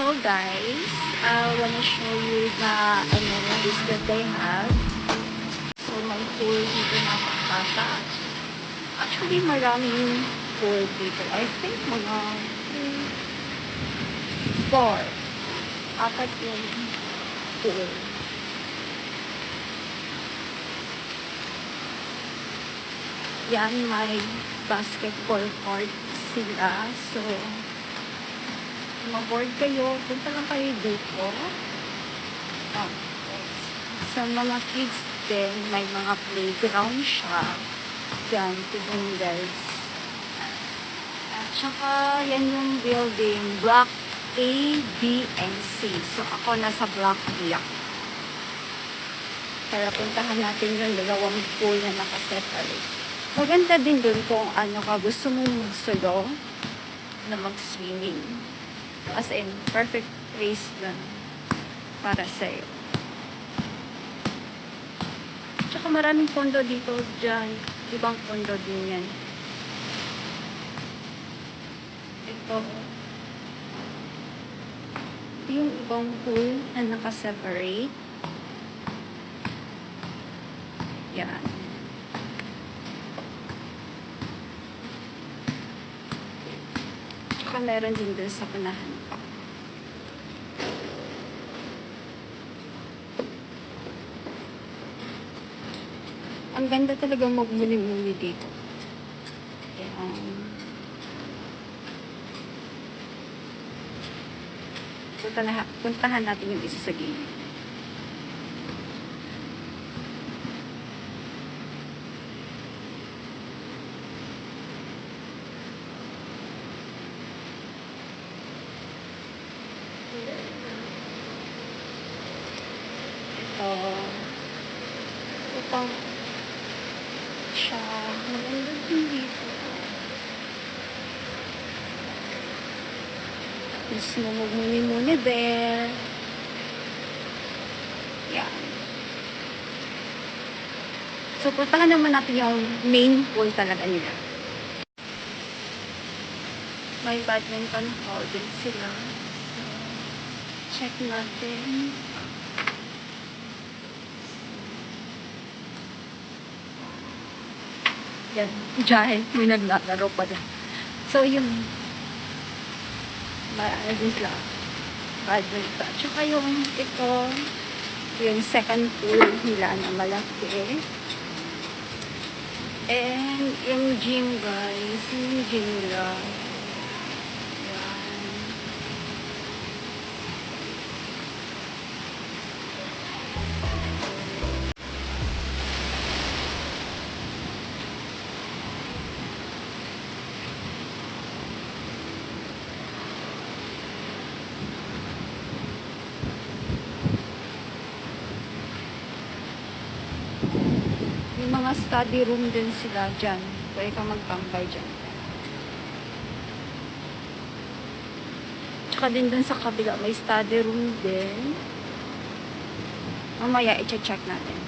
So guys, I wanna show you the amenities that they have. So may pool dito na pagtataas. Actually, maraming pool dito. I think mga 4. Apat yung pool. Yan, may basketball court sila. So, ma-board kayo, punta lang kayo dito. Sa mga kids din, may mga playground siya. Yan, tigong guys. At saka, yan yung building, Block A, B, and C. So, ako nasa Block B ako. Para puntahan natin yung dalawang pool na nakaseparate. Maganda din dun kung ano ka gusto mong magsulo na mag-swimming. As in, perfect place na para sa'yo. Tsaka maraming condo dito dyan. Ibang condo din yan. Ito. Yung ibang pool na nakaseparate. Yan. Tsaka meron din doon sa punahan pa. Ang ganda talaga magmuni-muni dito. Puntahan natin yung isa sa gilid. Ito siya. Maganda din dito. Gusto mo magmuni-muni there. Yan. So, puntahan naman natin yung main pool talaga nila. May badminton hall din sila. So, check natin. Yan, dahil may naglalaro pa din. So, yung sila, badminton. Tsaka yung ito, yung second pool nila na malaki. And yung gym guys, yung gym nila. May mga study room din sila dyan. Pwede kang magtambay dyan. Tsaka din dun sa kabila, may study room din. Mamaya, i-check natin.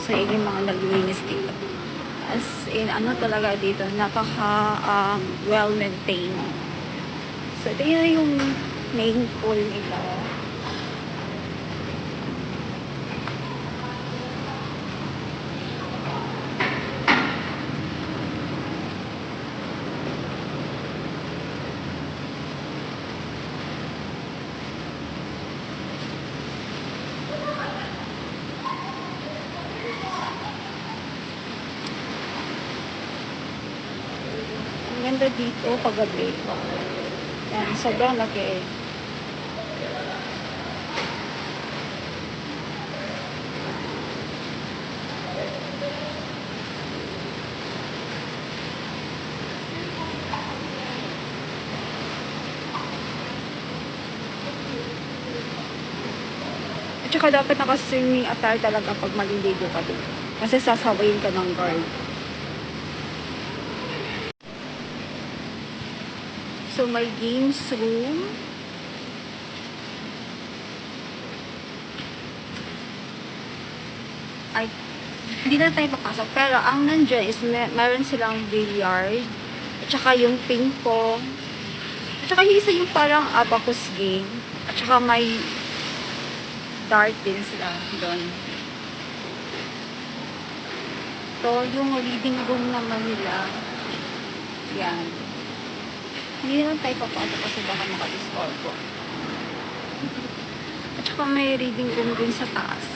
So, yung mga naglinis dito. As in, ano talaga dito, napaka well-maintained. So, ito yung main pool nila. Ganda dito paggabi. Yan, sobrang laki. At saka dapat naka-swimming attire talaga pag maliligo ka dito. Kasi sasawayin ka ng guard. So, may games room. Ay, hindi na tayo papasok. Pero, ang nandiyan is meron silang billiard. At saka yung ping pong. tsaka yung isa yung parang abacus game. At saka may dart din sila doon. So, yung reading room naman nila, yan. Hindi lang tayo papasok kasi baka maka-disturbo. At saka may reading room din sa taas.